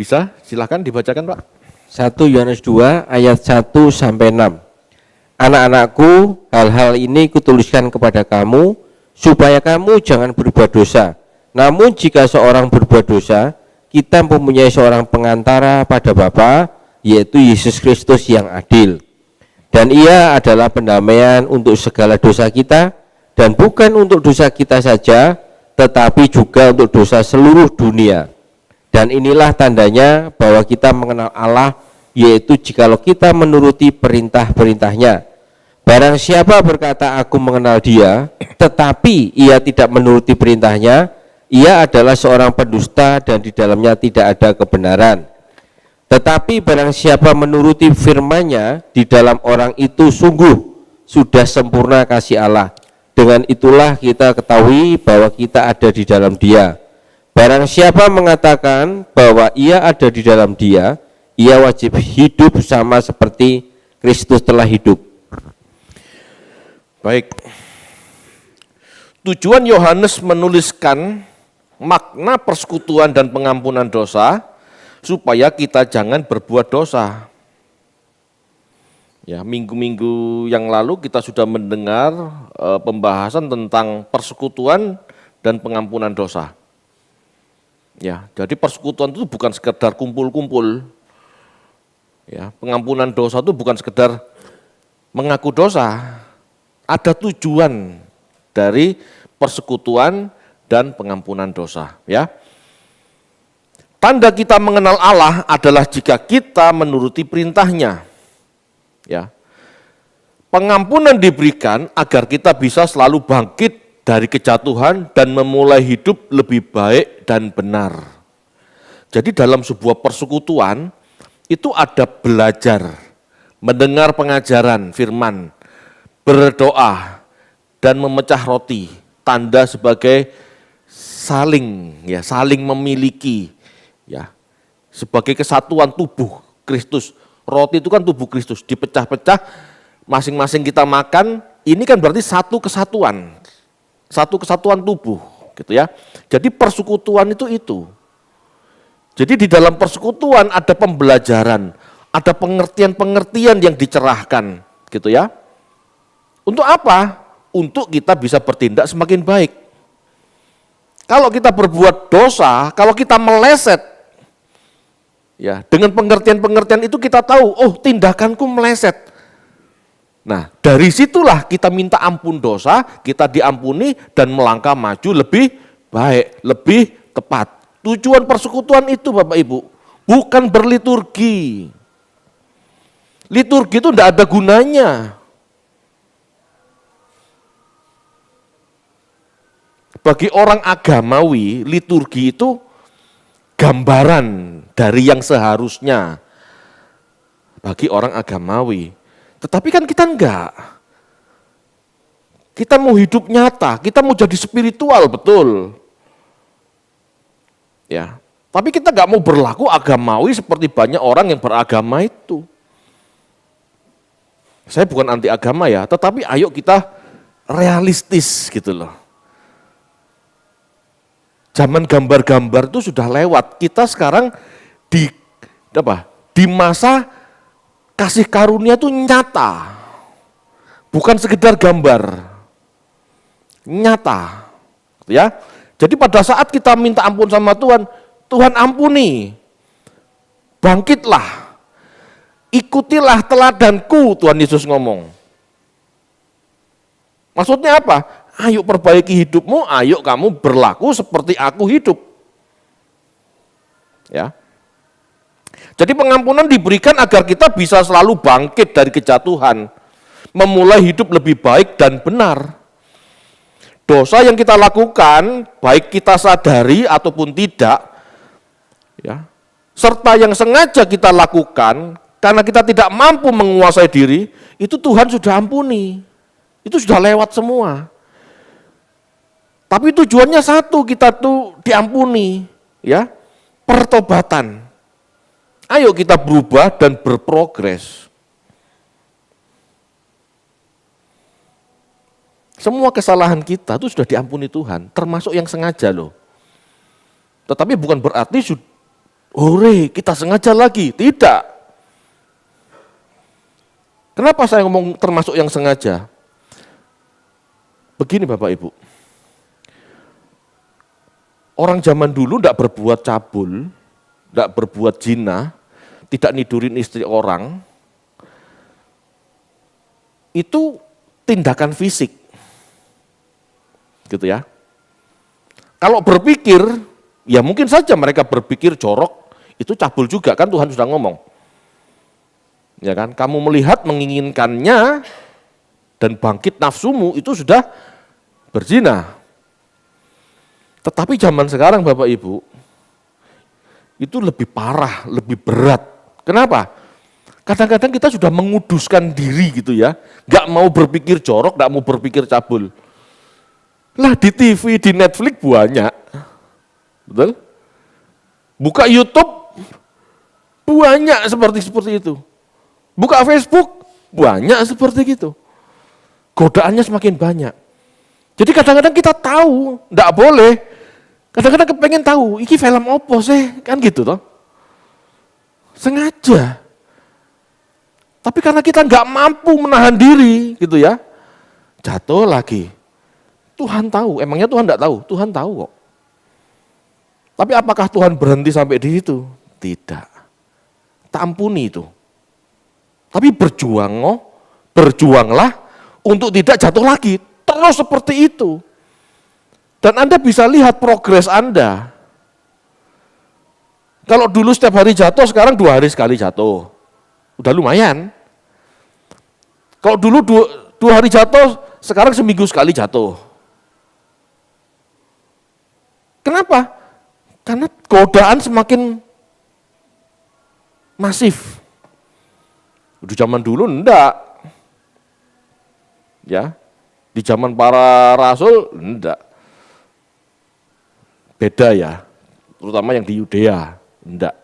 Bisa, silahkan dibacakan Pak. 1 Yohanes 2 ayat 1-6. Anak-anakku, hal-hal ini kutuliskan kepada kamu, supaya kamu jangan berbuat dosa. Namun jika seorang berbuat dosa, kita mempunyai seorang pengantara pada Bapa, yaitu Yesus Kristus yang adil. Dan ia adalah pendamaian untuk segala dosa kita, dan bukan untuk dosa kita saja, tetapi juga untuk dosa seluruh dunia. Dan inilah tandanya bahwa kita mengenal Allah, yaitu jikalau kita menuruti perintah-perintahnya. Barang siapa berkata aku mengenal dia, tetapi ia tidak menuruti perintahnya, ia adalah seorang pendusta dan di dalamnya tidak ada kebenaran. Tetapi barang siapa menuruti firman-Nya, di dalam orang itu sungguh sudah sempurna kasih Allah. Dengan itulah kita ketahui bahwa kita ada di dalam Dia. Barang siapa mengatakan bahwa ia ada di dalam Dia, ia wajib hidup sama seperti Kristus telah hidup. Baik. Tujuan Yohanes menuliskan makna persekutuan dan pengampunan dosa supaya kita jangan berbuat dosa. Ya, minggu-minggu yang lalu kita sudah mendengar pembahasan tentang persekutuan dan pengampunan dosa. Ya, jadi persekutuan itu bukan sekedar kumpul-kumpul. Ya, pengampunan dosa itu bukan sekedar mengaku dosa. Ada tujuan dari persekutuan dan pengampunan dosa, ya. Tanda kita mengenal Allah adalah jika kita menuruti perintah-Nya. Ya. Pengampunan diberikan agar kita bisa selalu bangkit dari kejatuhan dan memulai hidup lebih baik dan benar. Jadi dalam sebuah persekutuan itu ada belajar, mendengar pengajaran firman, berdoa dan memecah roti, tanda sebagai saling memiliki, ya, sebagai kesatuan tubuh Kristus. Roti itu kan tubuh Kristus, dipecah-pecah, masing-masing kita makan, ini kan berarti satu kesatuan tubuh, gitu ya. Jadi persekutuan itu. Jadi di dalam persekutuan ada pembelajaran, ada pengertian-pengertian yang dicerahkan, gitu ya. Untuk apa? Untuk kita bisa bertindak semakin baik. Kalau kita berbuat dosa, kalau kita meleset, ya, dengan pengertian-pengertian itu kita tahu, oh tindakanku meleset. Nah, dari situlah kita minta ampun dosa, kita diampuni dan melangkah maju lebih baik, lebih tepat. Tujuan persekutuan itu Bapak Ibu, bukan berliturgi. Liturgi itu tidak ada gunanya. Bagi orang agamawi, liturgi itu gambaran dari yang seharusnya. Bagi orang agamawi. Tetapi kan kita enggak. Kita mau hidup nyata, kita mau jadi spiritual, betul. Ya, tapi kita enggak mau berlaku agamawi seperti banyak orang yang beragama itu. Saya bukan anti agama ya, tetapi ayo kita realistis gitu loh. Zaman gambar-gambar itu sudah lewat. Kita sekarang di masa kasih karunia itu nyata. Bukan sekedar gambar. Nyata. Ya. Jadi pada saat kita minta ampun sama Tuhan, Tuhan ampuni. Bangkitlah. Ikutilah teladanku, Tuhan Yesus ngomong. Maksudnya apa? Ayo perbaiki hidupmu, ayo kamu berlaku seperti aku hidup. Ya. Jadi pengampunan diberikan agar kita bisa selalu bangkit dari kejatuhan, memulai hidup lebih baik dan benar. Dosa yang kita lakukan, baik kita sadari ataupun tidak, ya, serta yang sengaja kita lakukan karena kita tidak mampu menguasai diri, itu Tuhan sudah ampuni. Itu sudah lewat semua. Tapi tujuannya satu, kita tuh diampuni, ya, pertobatan. Ayo kita berubah dan berprogres. Semua kesalahan kita itu sudah diampuni Tuhan, termasuk yang sengaja loh. Tetapi bukan berarti Hore, kita sengaja lagi. Tidak. Kenapa saya ngomong termasuk yang sengaja? Begini Bapak Ibu. Orang zaman dulu tidak berbuat cabul, tidak berbuat zina, tidak nidurin istri orang, itu tindakan fisik. Gitu ya. Kalau berpikir, ya mungkin saja mereka berpikir jorok, itu cabul juga, kan Tuhan sudah ngomong. Ya kan, kamu melihat menginginkannya dan bangkit nafsumu itu sudah berzina. Tetapi zaman sekarang Bapak Ibu, itu lebih parah, lebih berat. Kenapa? Kadang-kadang kita sudah menguduskan diri gitu ya, nggak mau berpikir jorok, nggak mau berpikir cabul. Lah di TV, di Netflix banyak, betul? Buka YouTube, banyak seperti itu. Buka Facebook, banyak seperti itu. Godaannya semakin banyak. Jadi kadang-kadang kita tahu, enggak boleh. Kadang-kadang kepengen tahu, ini film apa sih? Kan gitu toh. Sengaja. Tapi karena kita enggak mampu menahan diri, gitu ya, jatuh lagi. Tuhan tahu, emangnya Tuhan enggak tahu? Tuhan tahu kok. Tapi apakah Tuhan berhenti sampai di situ? Tidak. Tak ampuni itu. Tapi berjuanglah untuk tidak jatuh lagi. Terus seperti itu. Dan Anda bisa lihat progres Anda. Kalau dulu setiap hari jatuh, sekarang 2 hari sekali jatuh. Udah lumayan. Kalau dulu 2 hari jatuh, sekarang seminggu sekali jatuh. Kenapa? Karena godaan semakin masif. Di zaman dulu enggak. Ya. Di zaman para rasul enggak. Beda ya. Terutama yang di Yudea, enggak.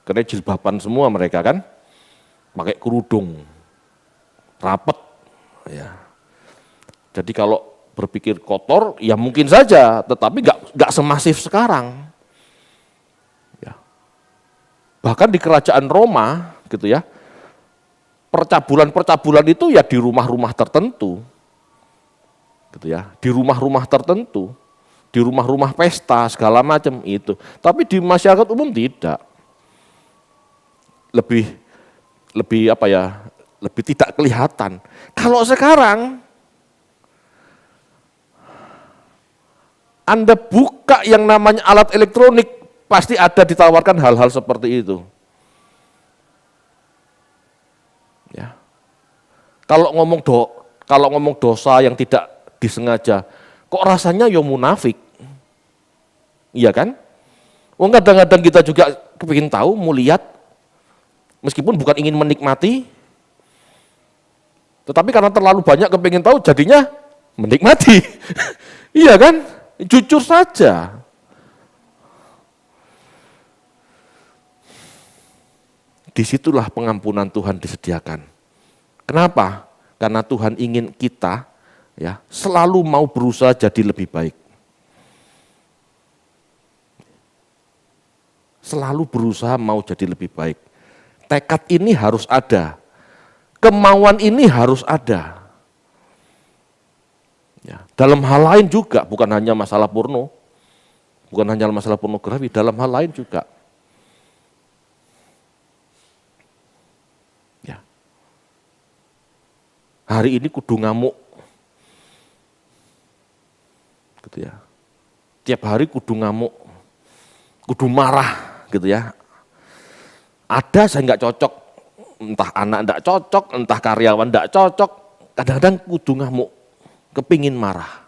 Karena jilbaban semua mereka kan. Pakai kerudung. Rapet. Ya. Jadi kalau berpikir kotor, ya mungkin saja, tetapi enggak semasif sekarang. Ya. Bahkan di kerajaan Roma, gitu ya, percabulan itu ya di rumah-rumah tertentu, gitu ya, di rumah-rumah tertentu, di rumah-rumah pesta segala macam itu. Tapi di masyarakat umum tidak, lebih apa ya, lebih tidak kelihatan. Kalau sekarang Anda buka yang namanya alat elektronik, pasti ada ditawarkan hal-hal seperti itu. Ya. Kalau ngomong dosa yang tidak disengaja, kok rasanya ya munafik. Iya kan? Wong kadang-kadang kita juga kepingin tahu, mau lihat, meskipun bukan ingin menikmati, tetapi karena terlalu banyak kepingin tahu, jadinya menikmati. Iya kan? Jujur saja. Disitulah pengampunan Tuhan disediakan. Kenapa? Karena Tuhan ingin kita ya selalu mau berusaha jadi lebih baik. Selalu berusaha mau jadi lebih baik. Tekad ini harus ada. Kemauan ini harus ada. Ya, dalam hal lain juga, bukan hanya masalah porno, bukan hanya masalah pornografi, dalam hal lain juga. Ya. Hari ini kudu ngamuk, gitu ya. Tiap hari kudu ngamuk, kudu marah, gitu ya. Ada saya nggak cocok, entah anak nggak cocok, entah karyawan nggak cocok, kadang-kadang kudu ngamuk. Kepingin marah.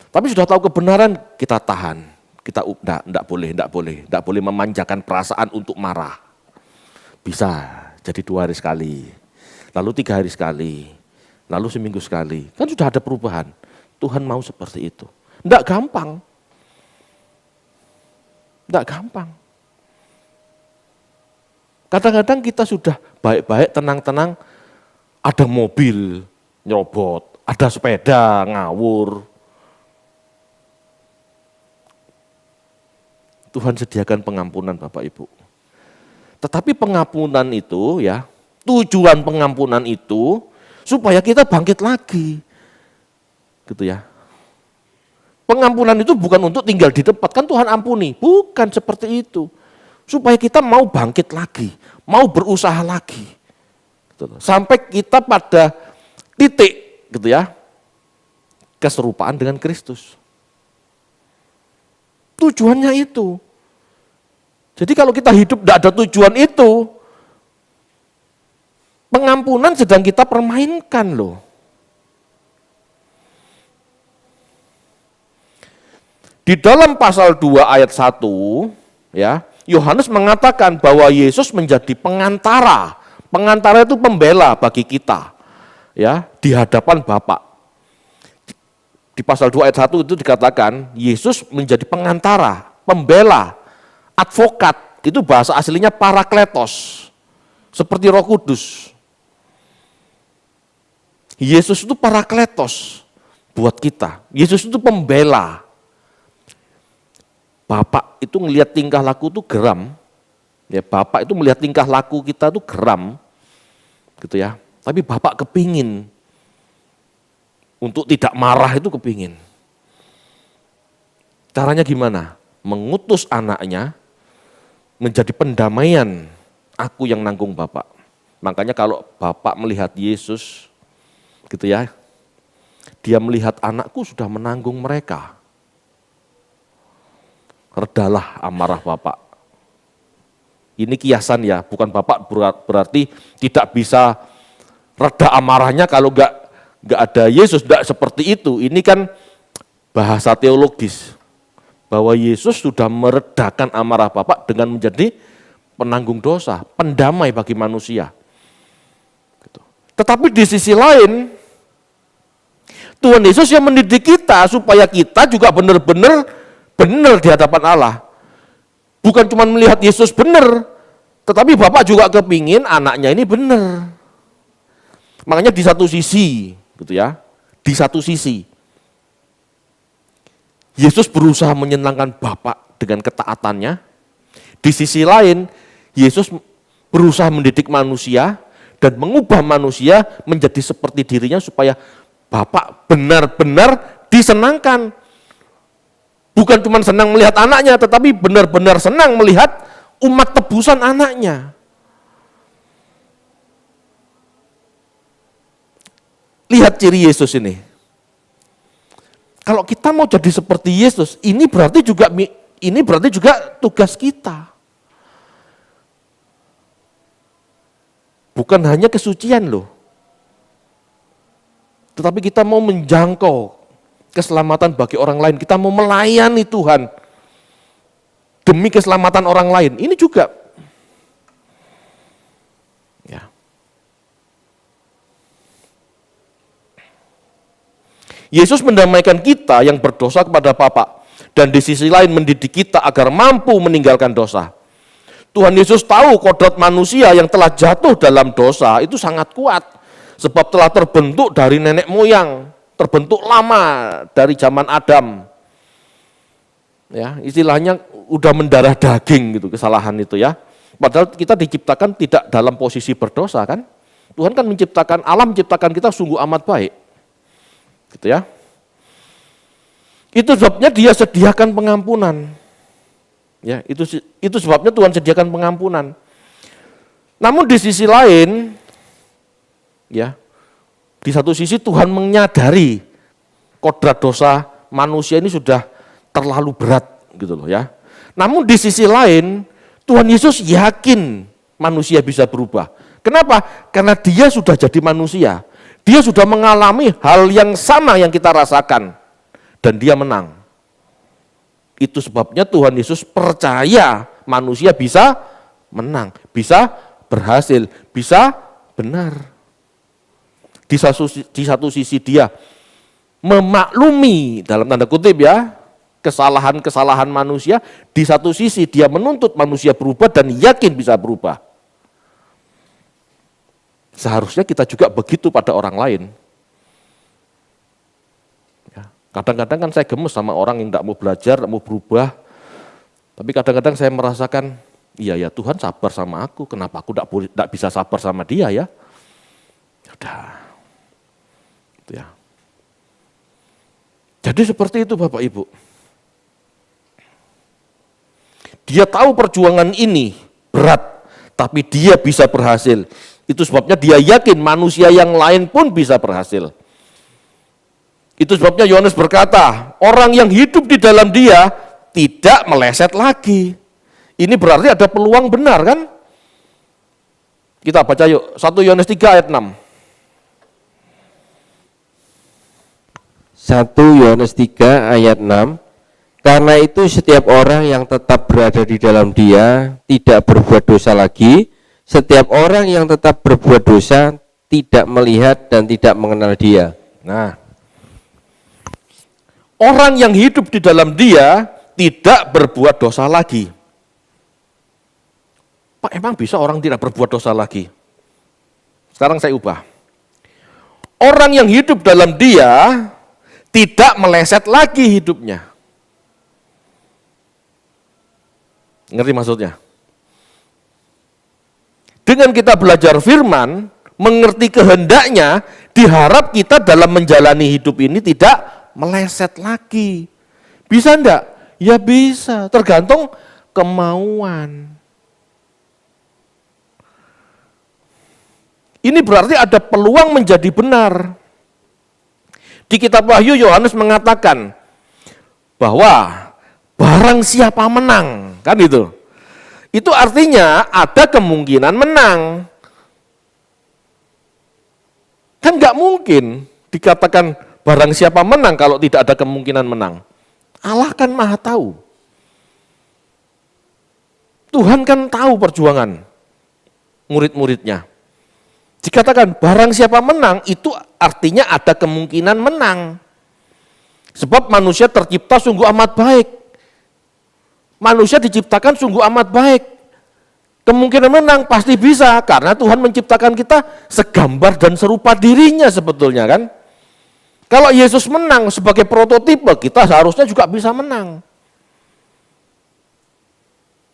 Tapi sudah tahu kebenaran, kita tahan. Kita enggak boleh memanjakan perasaan untuk marah. Bisa jadi 2 hari sekali, lalu 3 hari sekali, lalu seminggu sekali. Kan sudah ada perubahan. Tuhan mau seperti itu. Enggak gampang. Enggak gampang. Kadang-kadang kita sudah baik-baik, tenang-tenang, ada mobil nyerobot, ada sepeda ngawur. Tuhan sediakan pengampunan Bapak Ibu. Tetapi pengampunan itu ya, tujuan pengampunan itu supaya kita bangkit lagi. Gitu ya. Pengampunan itu bukan untuk tinggal di tempat, kan Tuhan ampuni. Bukan seperti itu. Supaya kita mau bangkit lagi, mau berusaha lagi. Gitu. Sampai kita pada titik gitu ya, keserupaan dengan Kristus. Tujuannya itu. Jadi kalau kita hidup tidak ada tujuan itu, pengampunan sedang kita permainkan loh. Di dalam pasal 2 ayat 1, ya, Yohanes mengatakan bahwa Yesus menjadi pengantara. Pengantara itu pembela bagi kita, ya, di hadapan Bapa. Di pasal 2 ayat 1 itu dikatakan Yesus menjadi pengantara, pembela, advokat, itu bahasa aslinya parakletos, seperti Roh Kudus. Yesus itu parakletos buat kita. Yesus itu pembela. Bapak itu melihat tingkah laku itu geram. Ya, Bapak itu melihat tingkah laku kita itu geram. Gitu ya. Tapi Bapak kepingin untuk tidak marah itu kepingin. Caranya gimana? Mengutus anaknya menjadi pendamaian aku yang nanggung Bapak. Makanya kalau Bapak melihat Yesus, gitu ya, dia melihat anakku sudah menanggung mereka. Redalah amarah Bapak. Ini kiasan ya, bukan Bapak berarti tidak bisa reda amarahnya kalau nggak ada Yesus, tidak seperti itu. Ini kan bahasa teologis. Bahwa Yesus sudah meredakan amarah Bapa dengan menjadi penanggung dosa, pendamai bagi manusia. Tetapi di sisi lain, Tuhan Yesus yang mendidik kita supaya kita juga benar-benar benar di hadapan Allah. Bukan cuma melihat Yesus benar, tetapi Bapak juga kepingin anaknya ini benar. Makanya di satu sisi, gitu ya, di satu sisi, Yesus berusaha menyenangkan Bapa dengan ketaatannya. Di sisi lain, Yesus berusaha mendidik manusia dan mengubah manusia menjadi seperti dirinya supaya Bapa benar-benar disenangkan. Bukan cuma senang melihat anaknya, tetapi benar-benar senang melihat umat tebusan anaknya. Lihat ciri Yesus ini. Kalau kita mau jadi seperti Yesus, ini berarti juga tugas kita. Bukan hanya kesucian loh. Tetapi kita mau menjangkau keselamatan bagi orang lain. Kita mau melayani Tuhan demi keselamatan orang lain. Ini juga. Ya. Yesus mendamaikan kita yang berdosa kepada Bapa dan di sisi lain mendidik kita agar mampu meninggalkan dosa. Tuhan Yesus tahu kodrat manusia yang telah jatuh dalam dosa itu sangat kuat sebab telah terbentuk dari nenek moyang, terbentuk lama dari zaman Adam. Ya, istilahnya udah mendarah daging gitu kesalahan itu ya. Padahal kita diciptakan tidak dalam posisi berdosa kan. Tuhan kan menciptakan alam, menciptakan kita sungguh amat baik. Gitu ya. Itu sebabnya dia sediakan pengampunan. Ya, itu sebabnya Tuhan sediakan pengampunan. Namun di sisi lain, ya, di satu sisi Tuhan menyadari kodrat dosa manusia ini sudah terlalu berat gitu loh ya. Namun di sisi lain, Tuhan Yesus yakin manusia bisa berubah. Kenapa? Karena dia sudah jadi manusia. Dia sudah mengalami hal yang sama yang kita rasakan. Dan dia menang. Itu sebabnya Tuhan Yesus percaya manusia bisa menang. Bisa berhasil. Bisa benar. Di satu sisi dia memaklumi, dalam tanda kutip ya, kesalahan-kesalahan manusia. Di satu sisi dia menuntut manusia berubah dan yakin bisa berubah. Seharusnya kita juga begitu pada orang lain. Kadang-kadang kan saya gemes sama orang yang tidak mau belajar, tidak mau berubah. Tapi kadang-kadang saya merasakan, iya ya Tuhan sabar sama aku, kenapa aku tidak bisa sabar sama dia ya? Udah, ya. Jadi seperti itu Bapak Ibu. Dia tahu perjuangan ini berat, tapi dia bisa berhasil. Itu sebabnya dia yakin manusia yang lain pun bisa berhasil. Itu sebabnya Yohanes berkata, orang yang hidup di dalam dia tidak meleset lagi. Ini berarti ada peluang benar kan? Kita baca yuk, 1 Yohanes 3 ayat 6. 1 Yohanes 3 ayat 6. Karena itu setiap orang yang tetap berada di dalam dia tidak berbuat dosa lagi. Setiap orang yang tetap berbuat dosa tidak melihat dan tidak mengenal dia. Nah, orang yang hidup di dalam dia tidak berbuat dosa lagi. Pak, emang bisa orang tidak berbuat dosa lagi? Sekarang saya ubah. Orang yang hidup dalam dia tidak meleset lagi hidupnya. Ngerti maksudnya? Dengan kita belajar firman, mengerti kehendaknya, diharap kita dalam menjalani hidup ini tidak meleset lagi. Bisa enggak? Ya bisa, tergantung kemauan. Ini berarti ada peluang menjadi benar. Di kitab Wahyu Yohanes mengatakan bahwa barang siapa menang, kan itu. Itu artinya ada kemungkinan menang. Kan nggak mungkin dikatakan barang siapa menang kalau tidak ada kemungkinan menang. Allah kan maha tahu. Tuhan kan tahu perjuangan murid-muridnya. Dikatakan barang siapa menang itu artinya ada kemungkinan menang. Sebab manusia tercipta sungguh amat baik. Manusia diciptakan sungguh amat baik. Kemungkinan menang pasti bisa karena Tuhan menciptakan kita segambar dan serupa dirinya sebetulnya kan. Kalau Yesus menang sebagai prototipe, kita seharusnya juga bisa menang.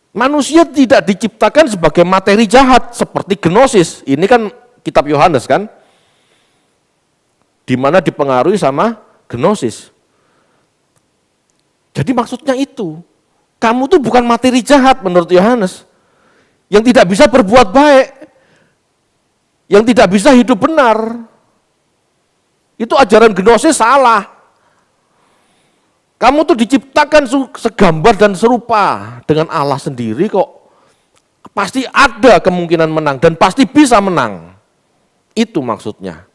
Manusia tidak diciptakan sebagai materi jahat seperti gnosis. Ini kan kitab Yohanes kan. Di mana dipengaruhi sama gnosis. Jadi maksudnya itu. Kamu tuh bukan materi jahat menurut Yohanes. Yang tidak bisa berbuat baik. Yang tidak bisa hidup benar. Itu ajaran gnosis salah. Kamu tuh diciptakan segambar dan serupa dengan Allah sendiri kok. Pasti ada kemungkinan menang dan pasti bisa menang. Itu maksudnya.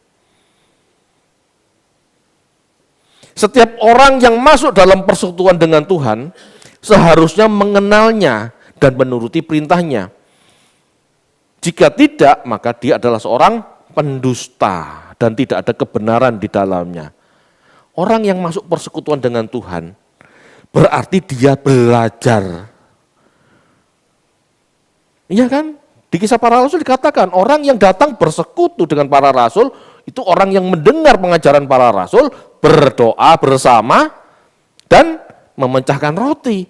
Setiap orang yang masuk dalam persekutuan dengan Tuhan seharusnya mengenalnya dan menuruti perintahnya. Jika tidak, maka dia adalah seorang pendusta dan tidak ada kebenaran di dalamnya. Orang yang masuk persekutuan dengan Tuhan berarti dia belajar. Iya kan? Di Kisah Para Rasul dikatakan orang yang datang bersekutu dengan para rasul itu orang yang mendengar pengajaran para rasul, berdoa bersama dan memecahkan roti.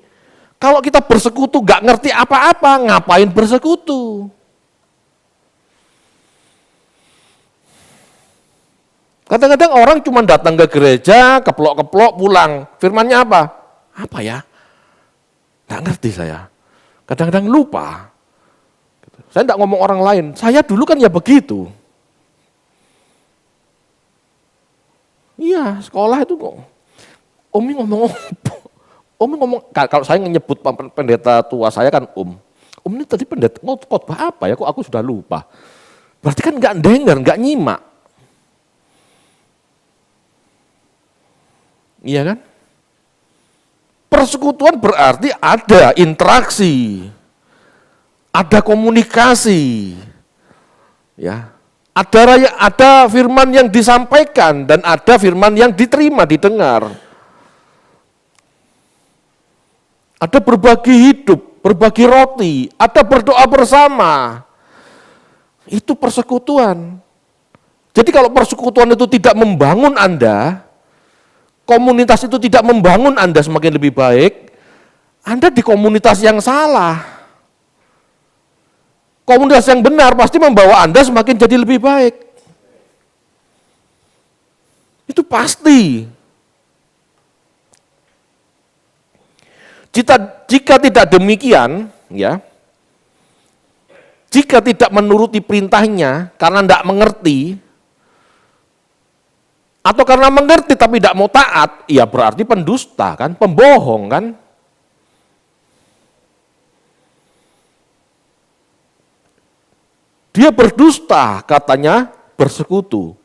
Kalau kita bersekutu gak ngerti apa-apa, ngapain bersekutu? Kadang-kadang orang cuma datang ke gereja, keplok-keplok, pulang. Firmannya apa? Apa ya? Gak ngerti saya. Kadang-kadang lupa. Saya tidak ngomong orang lain. Saya dulu kan ya begitu. Iya, sekolah itu kok. Umi ngomong, kalau saya menyebut pendeta tua saya kan Om ini tadi pendeta khotbah apa ya? Kok aku sudah lupa. Berarti kan nggak dengar, nggak nyimak. Iya kan? Persekutuan berarti ada interaksi, ada komunikasi, ya, ada firman yang disampaikan dan ada firman yang diterima, didengar. Ada berbagi hidup, berbagi roti, ada berdoa bersama. Itu persekutuan. Jadi kalau persekutuan itu tidak membangun Anda, komunitas itu tidak membangun Anda semakin lebih baik, Anda di komunitas yang salah. Komunitas yang benar pasti membawa Anda semakin jadi lebih baik. Itu pasti. Jika tidak demikian, ya, jika tidak menuruti perintahnya karena tidak mengerti, atau karena mengerti tapi tidak mau taat, ya berarti pendusta kan, pembohong kan. Dia berdusta, katanya bersekutu.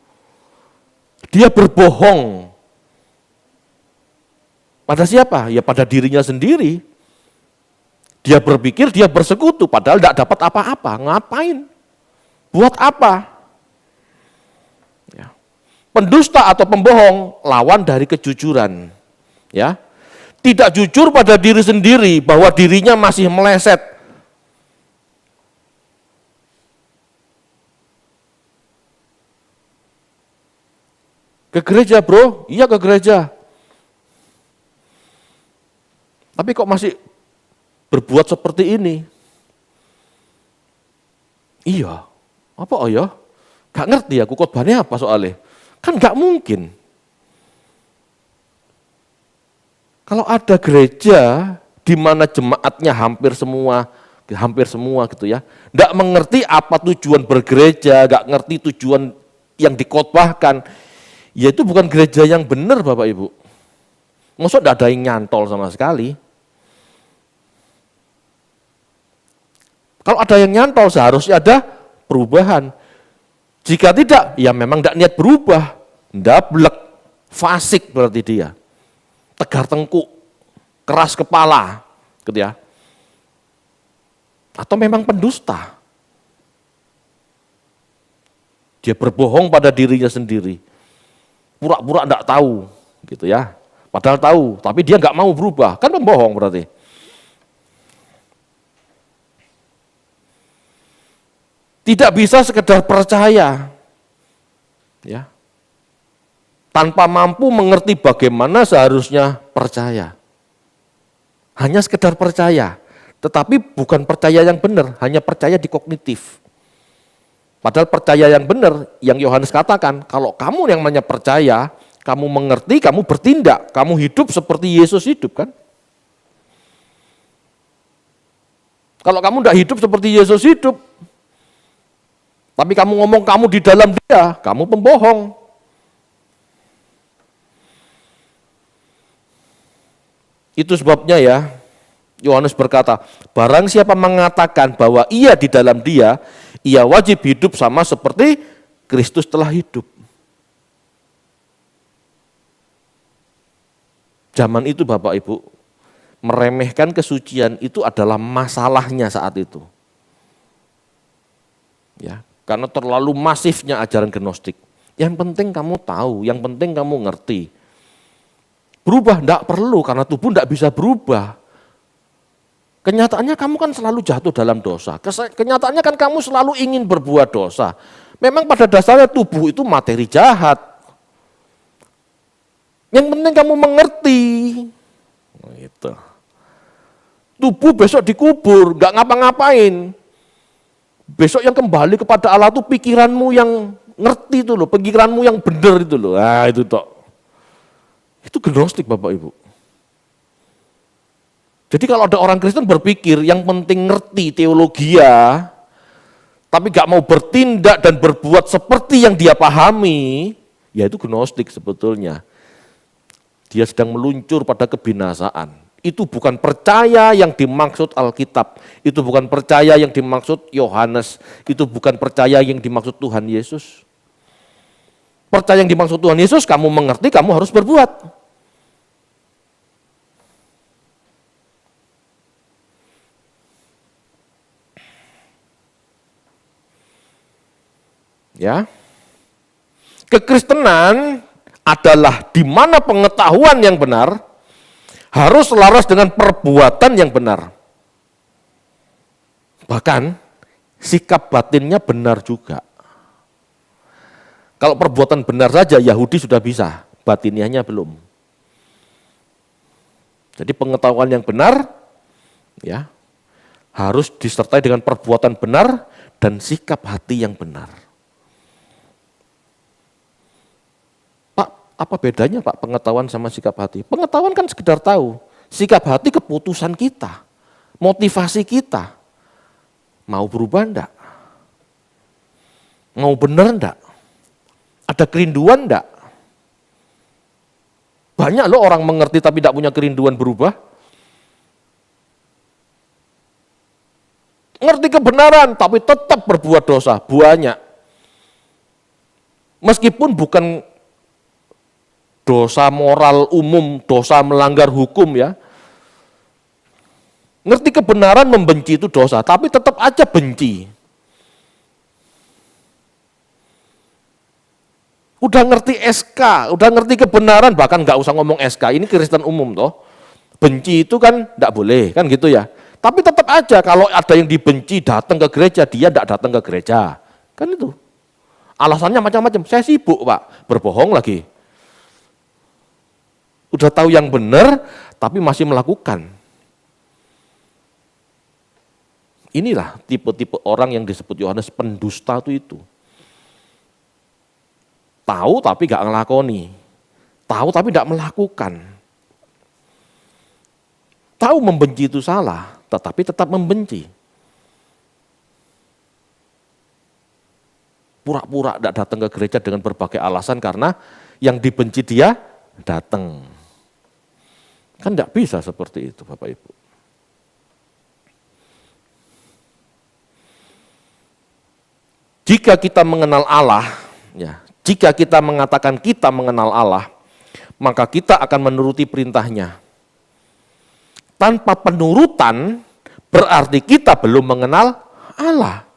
Dia berbohong. Pada siapa? Ya pada dirinya sendiri. Dia berpikir dia bersekutu, padahal tidak dapat apa-apa. Ngapain? Buat apa? Ya. Pendusta atau pembohong, lawan dari kejujuran. Ya. Tidak jujur pada diri sendiri, bahwa dirinya masih meleset. Ke gereja bro? Iya ke gereja. Tapi kok masih berbuat seperti ini? Iya. Apa oh ya? Gak ngerti aku khotbahnya apa soalnya. Kan gak mungkin. Kalau ada gereja di mana jemaatnya hampir semua gitu ya, gak mengerti apa tujuan bergereja, gak ngerti tujuan yang dikhotbahkan, ya itu bukan gereja yang benar Bapak Ibu. Maksud gak ada yang nyantol sama sekali. Kalau ada yang nyantol seharusnya ada perubahan. Jika tidak, ya memang tidak niat berubah. Ndablek, fasik berarti dia. Tegar tengkuk, keras kepala, gitu ya. Atau memang pendusta. Dia berbohong pada dirinya sendiri. Pura-pura tidak tahu, gitu ya. Padahal tahu, tapi dia nggak mau berubah. Kan pembohong berarti. Tidak bisa sekedar percaya, ya, tanpa mampu mengerti bagaimana seharusnya percaya. Hanya sekedar percaya, tetapi bukan percaya yang benar, hanya percaya di kognitif. Padahal percaya yang benar, yang Yohanes katakan, kalau kamu yang namanya percaya, kamu mengerti, kamu bertindak, kamu hidup seperti Yesus hidup kan? Kalau kamu tidak hidup seperti Yesus hidup, tapi kamu ngomong kamu di dalam dia, kamu pembohong. Itu sebabnya ya, Yohanes berkata, barang siapa mengatakan bahwa ia di dalam dia, ia wajib hidup sama seperti Kristus telah hidup. Zaman itu Bapak Ibu, meremehkan kesucian itu adalah masalahnya saat itu. Ya. Karena terlalu masifnya ajaran gnostik. Yang penting kamu tahu, yang penting kamu ngerti. Berubah tidak perlu, karena tubuh tidak bisa berubah. Kenyataannya kamu kan selalu jatuh dalam dosa. Kenyataannya kan kamu selalu ingin berbuat dosa. Memang pada dasarnya tubuh itu materi jahat. Yang penting kamu mengerti. Gitu. Tubuh besok dikubur, nggak ngapa-ngapain. Besok yang kembali kepada Allah itu pikiranmu yang ngerti itu loh, pikiranmu yang benar itu loh. Ah itu tok. Itu gnostik Bapak Ibu. Jadi kalau ada orang Kristen berpikir yang penting ngerti teologia, tapi gak mau bertindak dan berbuat seperti yang dia pahami, ya itu gnostik sebetulnya. Dia sedang meluncur pada kebinasaan. Itu bukan percaya yang dimaksud Alkitab, itu bukan percaya yang dimaksud Yohanes, itu bukan percaya yang dimaksud Tuhan Yesus. Percaya yang dimaksud Tuhan Yesus, kamu mengerti, kamu harus berbuat. Ya, kekristenan adalah di mana pengetahuan yang benar harus selaras dengan perbuatan yang benar. Bahkan sikap batinnya benar juga. Kalau perbuatan benar saja Yahudi sudah bisa, batiniahnya belum. Jadi pengetahuan yang benar Ya. Harus disertai dengan perbuatan benar dan sikap hati yang benar. Pak, apa bedanya Pak pengetahuan sama sikap hati? Pengetahuan kan sekedar tahu. Sikap hati keputusan kita, motivasi kita. Mau berubah enggak? Mau benar enggak? Ada kerinduan enggak? Banyak loh orang mengerti tapi tidak punya kerinduan berubah. Ngerti kebenaran tapi tetap berbuat dosa, banyak. Meskipun bukan dosa moral umum, dosa melanggar hukum ya. Ngerti kebenaran membenci itu dosa, tapi tetap aja benci. Udah ngerti SK, udah ngerti kebenaran, bahkan nggak usah ngomong SK, ini Kristen umum toh. Benci itu kan nggak boleh, kan gitu ya. Tapi tetap aja kalau ada yang dibenci datang ke gereja, dia nggak datang ke gereja. Kan itu. Alasannya macam-macam, saya sibuk Pak, berbohong lagi. Udah tahu yang benar, tapi masih melakukan. Inilah tipe-tipe orang yang disebut Yohanes pendusta itu. Tahu tapi gak ngelakoni. Tahu tapi gak melakukan. Tahu membenci itu salah, tetapi tetap membenci. Pura-pura gak datang ke gereja dengan berbagai alasan karena yang dibenci dia datang. Kan gak bisa seperti itu Bapak Ibu. Jika kita mengenal Allah, ya, jika kita mengatakan kita mengenal Allah, maka kita akan menuruti perintahnya. Tanpa penurutan, berarti kita belum mengenal Allah.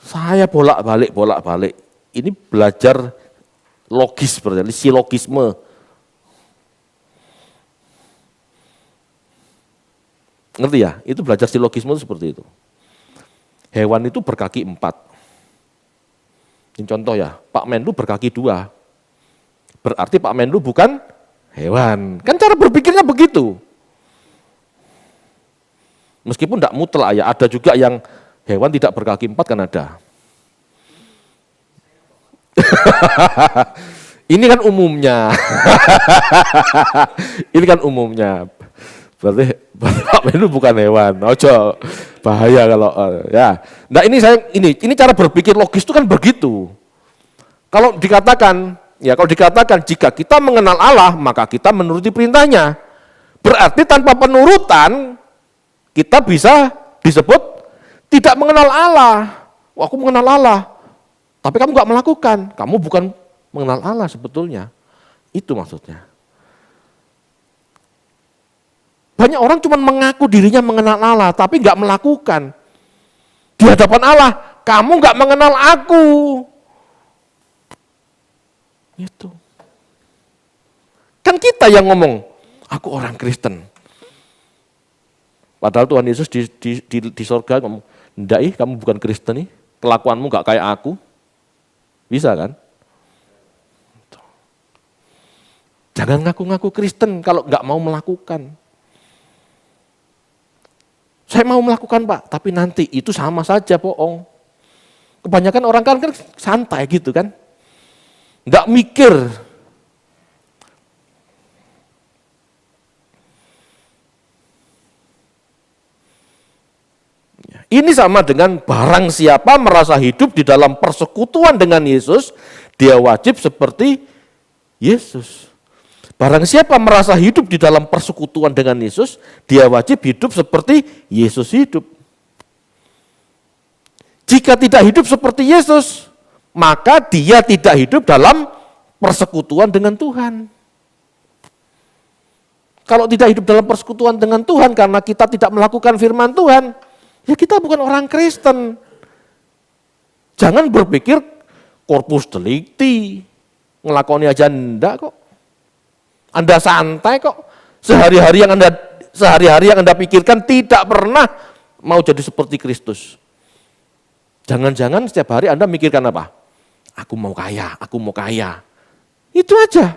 Saya bolak-balik. Ini belajar logis, berarti silogisme. Ngerti ya? Itu belajar silogisme itu seperti itu. Hewan itu berkaki 4. Ini contoh ya, Pak Menlu berkaki 2. Berarti Pak Menlu bukan hewan. Kan cara berpikirnya begitu. Meskipun tidak mutlak ya, ada juga yang hewan tidak berkaki 4 kan ada. Ini kan umumnya. Ini kan umumnya. Berarti Pak Menlu bukan hewan. Ojo, bahaya kalau ya. Nah ini cara berpikir logis itu kan begitu. Kalau dikatakan jika kita mengenal Allah, maka kita menuruti perintahnya. Berarti tanpa penurutan kita bisa disebut tidak mengenal Allah. Wah, aku mengenal Allah. Tapi kamu nggak melakukan, kamu bukan mengenal Allah sebetulnya. Itu maksudnya. Banyak orang cuma mengaku dirinya mengenal Allah, tapi nggak melakukan. Di hadapan Allah, kamu nggak mengenal aku. Itu. Kan kita yang ngomong, aku orang Kristen. Padahal Tuhan Yesus di sorga ngomong, enggak kamu bukan Kristen nih, kelakuanmu nggak kayak aku. Bisa kan? Jangan ngaku-ngaku Kristen kalau nggak mau melakukan. Saya mau melakukan Pak, tapi nanti itu sama saja bohong. Kebanyakan orang kan santai gitu kan. Nggak mikir. Ini sama dengan barang siapa merasa hidup di dalam persekutuan dengan Yesus, dia wajib seperti Yesus. Barang siapa merasa hidup di dalam persekutuan dengan Yesus, dia wajib hidup seperti Yesus hidup. Jika tidak hidup seperti Yesus, maka dia tidak hidup dalam persekutuan dengan Tuhan. Kalau tidak hidup dalam persekutuan dengan Tuhan karena kita tidak melakukan firman Tuhan, ya kita bukan orang Kristen. Jangan berpikir corpus delicti, ngelakoni aja enggak kok. Anda santai kok, sehari-hari yang Anda pikirkan tidak pernah mau jadi seperti Kristus. Jangan-jangan setiap hari Anda mikirkan apa? Aku mau kaya. Itu aja.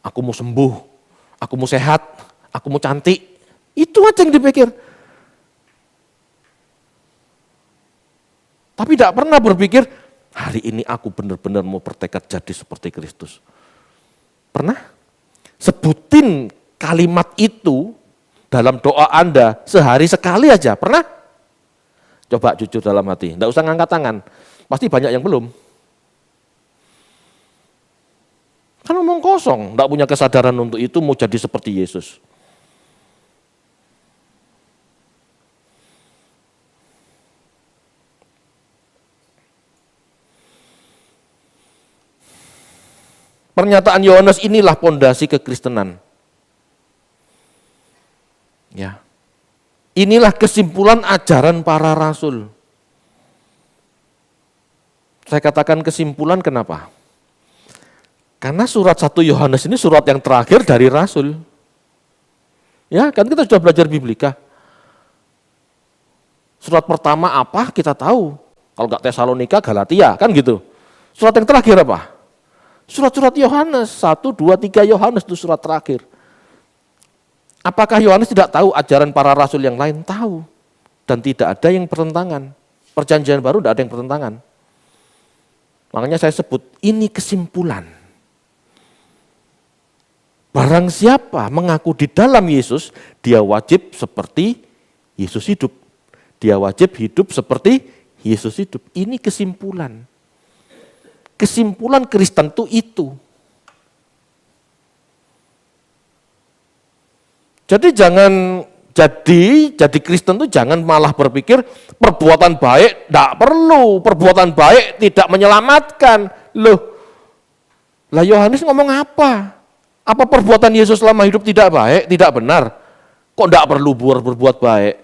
Aku mau sembuh, aku mau sehat, aku mau cantik. Itu aja yang dipikir. Tapi tidak pernah berpikir, hari ini aku benar-benar mau bertekad jadi seperti Kristus. Pernah? Sebutin kalimat itu dalam doa Anda sehari sekali aja. Pernah? Coba jujur dalam hati, tidak usah ngangkat tangan. Pasti banyak yang belum. Kan omong kosong, tidak punya kesadaran untuk itu, mau jadi seperti Yesus. Pernyataan Yohanes inilah pondasi kekristenan. Ya. Inilah kesimpulan ajaran para rasul. Saya katakan kesimpulan kenapa? Karena surat 1 Yohanes ini surat yang terakhir dari rasul. Ya, kan kita sudah belajar biblika. Surat pertama apa kita tahu. Kalau enggak Tesalonika, Galatia, kan gitu. Surat yang terakhir apa? Surat-surat Yohanes, 1, 2, 3 Yohanes itu surat terakhir. Apakah Yohanes tidak tahu ajaran para rasul yang lain? Tahu. Dan tidak ada yang bertentangan. Perjanjian baru tidak ada yang bertentangan. Makanya saya sebut, ini kesimpulan. Barang siapa mengaku di dalam Yesus, dia wajib seperti Yesus hidup. Dia wajib hidup seperti Yesus hidup. Ini kesimpulan. Kesimpulan Kristen itu. Jadi jangan jadi Kristen itu jangan malah berpikir perbuatan baik tidak perlu, perbuatan baik tidak menyelamatkan. Loh, lah Yohanes ngomong apa? Apa perbuatan Yesus selama hidup tidak baik, tidak benar? Kok tidak perlu berbuat baik?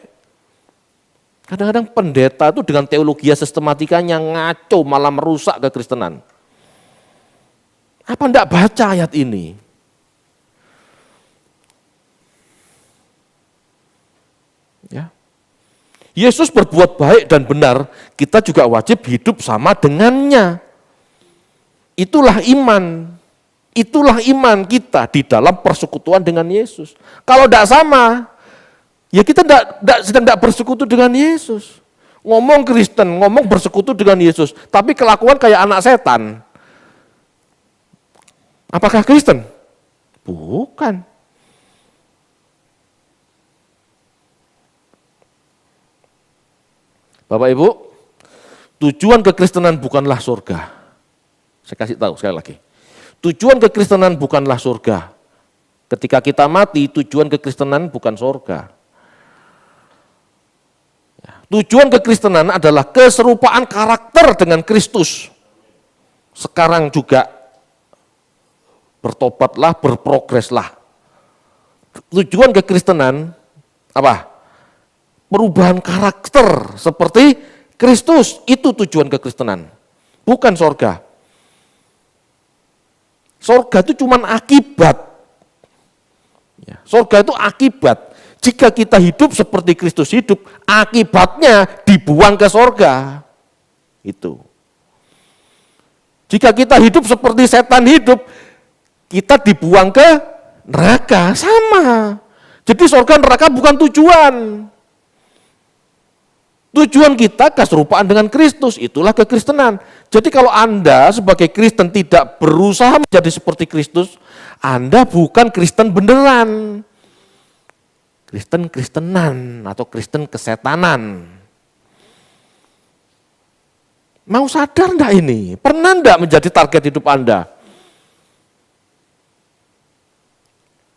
Kadang-kadang pendeta itu dengan teologi sistematikanya ngaco, malah merusak kekristenan. Apa enggak baca ayat ini? Ya. Yesus berbuat baik dan benar, kita juga wajib hidup sama dengannya. Itulah iman. Itulah iman kita di dalam persekutuan dengan Yesus. Kalau enggak sama, ya kita sedang tidak bersekutu dengan Yesus. Ngomong Kristen, ngomong bersekutu dengan Yesus, tapi kelakuan kayak anak setan. Apakah Kristen? Bukan. Bapak Ibu, tujuan kekristenan bukanlah surga. Saya kasih tahu sekali lagi. Tujuan kekristenan bukanlah surga. Ketika kita mati, tujuan kekristenan bukan surga. Tujuan kekristenan adalah keserupaan karakter dengan Kristus. Sekarang juga bertobatlah, berprogreslah. Tujuan kekristenan apa? Perubahan karakter seperti Kristus. Itu tujuan kekristenan. Bukan sorga. Sorga itu cuma akibat. Sorga itu akibat. Jika kita hidup seperti Kristus hidup, akibatnya dibuang ke sorga. Itu. Jika kita hidup seperti setan hidup, kita dibuang ke neraka. Sama. Jadi sorga neraka bukan tujuan. Tujuan kita keserupaan dengan Kristus, itulah kekristenan. Jadi kalau Anda sebagai Kristen tidak berusaha menjadi seperti Kristus, Anda bukan Kristen beneran. Kristen-kristenan atau Kristen kesetanan. Mau sadar enggak ini? Pernah enggak menjadi target hidup Anda?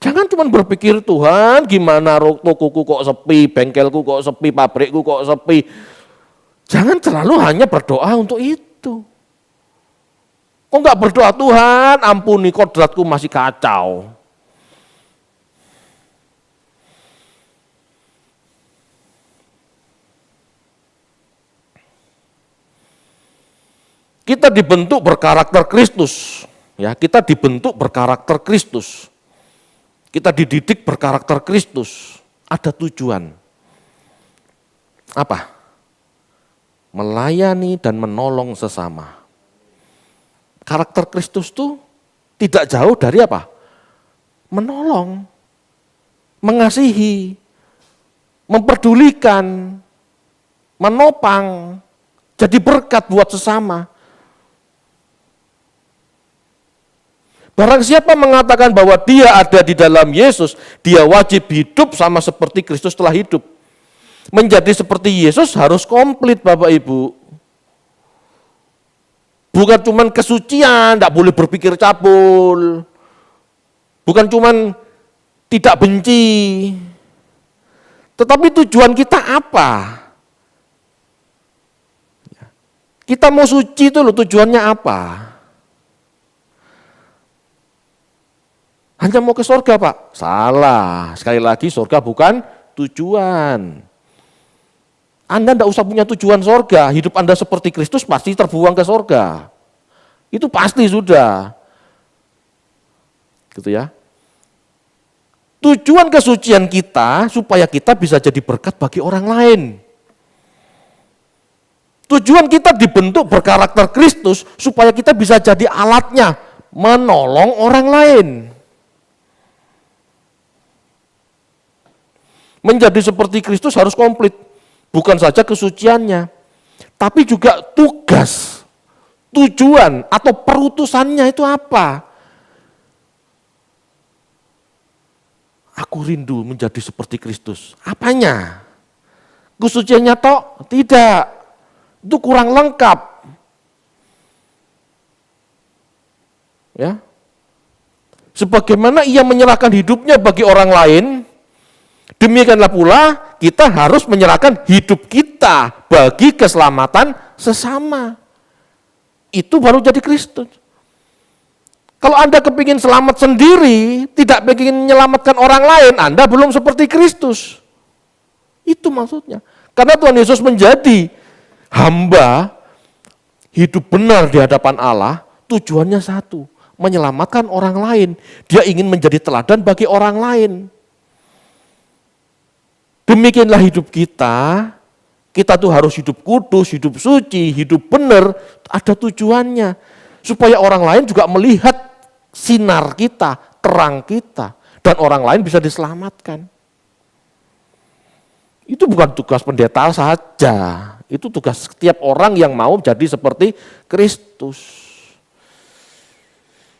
Jangan cuma berpikir, Tuhan gimana tokoku kok sepi, bengkelku kok sepi, pabrikku kok sepi. Jangan terlalu hanya berdoa untuk itu. Kok enggak berdoa, Tuhan ampuni kodratku masih kacau. Kita dibentuk berkarakter Kristus. Ya, kita dibentuk berkarakter Kristus. Kita dididik berkarakter Kristus, ada tujuan. Apa? Melayani dan menolong sesama. Karakter Kristus itu tidak jauh dari apa? Menolong, mengasihi, memperdulikan, menopang, jadi berkat buat sesama. Barang siapa mengatakan bahwa dia ada di dalam Yesus, dia wajib hidup sama seperti Kristus telah hidup. Menjadi seperti Yesus harus komplit, Bapak Ibu. Bukan cuman kesucian, tidak boleh berpikir cabul. Bukan cuman tidak benci. Tetapi tujuan kita apa? Kita mau suci itu loh, tujuannya apa? Hanya mau ke surga, Pak? Salah. Sekali lagi, surga bukan tujuan. Anda tidak usah punya tujuan surga. Hidup Anda seperti Kristus pasti terbuang ke surga. Itu pasti sudah. Gitu ya. Tujuan kesucian kita supaya kita bisa jadi berkat bagi orang lain. Tujuan kita dibentuk berkarakter Kristus supaya kita bisa jadi alatnya menolong orang lain. Menjadi seperti Kristus harus komplit. Bukan saja kesuciannya, tapi juga tugas, tujuan atau perutusannya itu apa? Aku rindu menjadi seperti Kristus. Apanya? Kesuciannya tok? Tidak. Itu kurang lengkap. Ya. Sebagaimana ia menyerahkan hidupnya bagi orang lain, demikianlah pula kita harus menyerahkan hidup kita bagi keselamatan sesama. Itu baru jadi Kristus. Kalau Anda kepingin selamat sendiri, tidak ingin menyelamatkan orang lain, Anda belum seperti Kristus. Itu maksudnya. Karena Tuhan Yesus menjadi hamba, hidup benar di hadapan Allah, tujuannya satu, menyelamatkan orang lain. Dia ingin menjadi teladan bagi orang lain. Demikianlah hidup kita tuh harus hidup kudus, hidup suci, hidup benar, ada tujuannya. Supaya orang lain juga melihat sinar kita, terang kita, dan orang lain bisa diselamatkan. Itu bukan tugas pendeta saja, itu tugas setiap orang yang mau jadi seperti Kristus.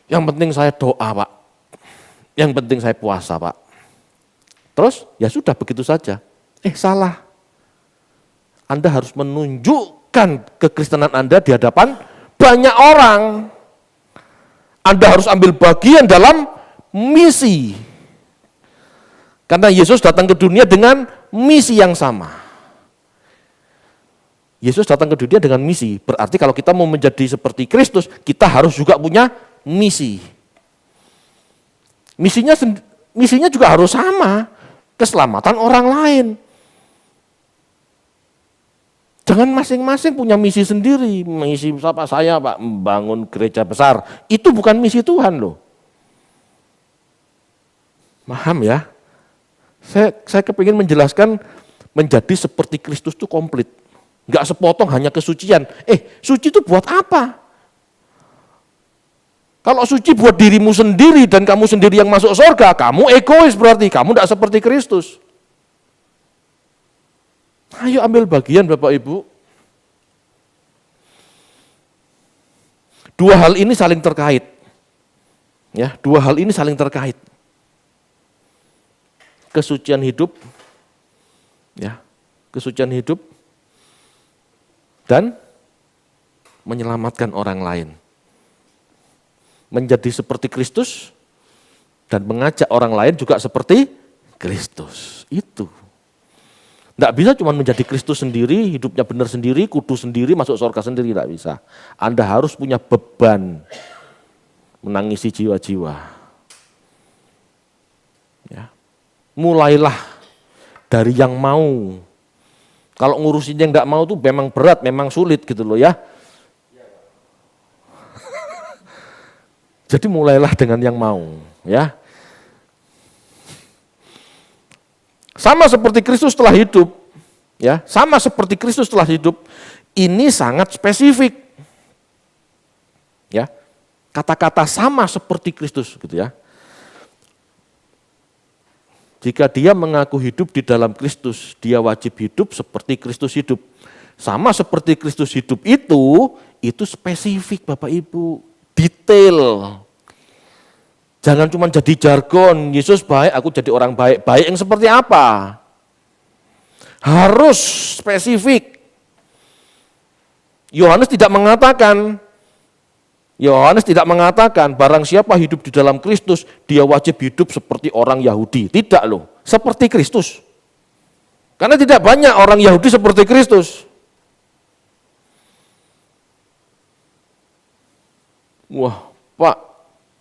Yang penting saya doa, Pak. Yang penting saya puasa, Pak. Terus ya sudah begitu saja. Salah. Anda harus menunjukkan kekristenan Anda di hadapan banyak orang. Anda harus ambil bagian dalam misi. Karena Yesus datang ke dunia dengan misi yang sama. Yesus datang ke dunia dengan misi. Berarti kalau kita mau menjadi seperti Kristus, kita harus juga punya misi. Misinya juga harus sama. Keselamatan orang lain. Jangan masing-masing punya misi sendiri. Misi apa saya, Pak, membangun gereja besar. Itu bukan misi Tuhan loh. Paham ya? Saya kepingin menjelaskan menjadi seperti Kristus itu komplit. Enggak sepotong hanya kesucian. Suci itu buat apa? Kalau suci buat dirimu sendiri dan kamu sendiri yang masuk surga, kamu egois berarti, kamu tidak seperti Kristus. Ayo ambil bagian Bapak Ibu. Dua hal ini saling terkait. Ya, dua hal ini saling terkait. Kesucian hidup, ya, kesucian hidup dan menyelamatkan orang lain. Menjadi seperti Kristus dan mengajak orang lain juga seperti Kristus. Itu. Tidak bisa cuma menjadi Kristus sendiri, hidupnya benar sendiri, kudus sendiri, masuk surga sendiri, tidak bisa. Anda harus punya beban menangisi jiwa-jiwa. Ya. Mulailah dari yang mau. Kalau ngurusin yang tidak mau tuh memang berat, memang sulit gitu loh ya. Jadi mulailah dengan yang mau, ya. Sama seperti Kristus telah hidup, ya. Sama seperti Kristus telah hidup. Ini sangat spesifik, ya. Kata-kata sama seperti Kristus, gitu ya. Jika dia mengaku hidup di dalam Kristus, dia wajib hidup seperti Kristus hidup. Sama seperti Kristus hidup itu spesifik Bapak Ibu, detail. Jangan cuma jadi jargon, Yesus baik, aku jadi orang baik. Baik yang seperti apa? Harus spesifik. Yohanes tidak mengatakan barang siapa hidup di dalam Kristus, dia wajib hidup seperti orang Yahudi. Tidak loh, seperti Kristus. Karena tidak banyak orang Yahudi seperti Kristus. Wah, Pak,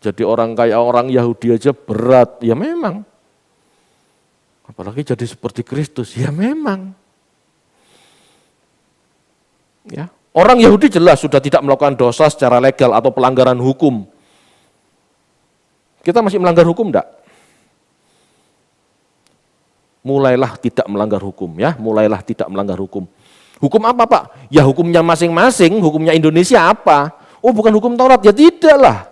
jadi orang kayak orang Yahudi aja berat. Ya memang. Apalagi jadi seperti Kristus. Ya memang. Ya. Orang Yahudi jelas sudah tidak melakukan dosa secara legal atau pelanggaran hukum. Kita masih melanggar hukum enggak? Mulailah tidak melanggar hukum ya, mulailah tidak melanggar hukum. Hukum apa Pak? Ya hukumnya masing-masing, hukumnya Indonesia apa? Oh bukan hukum Taurat, ya tidak lah.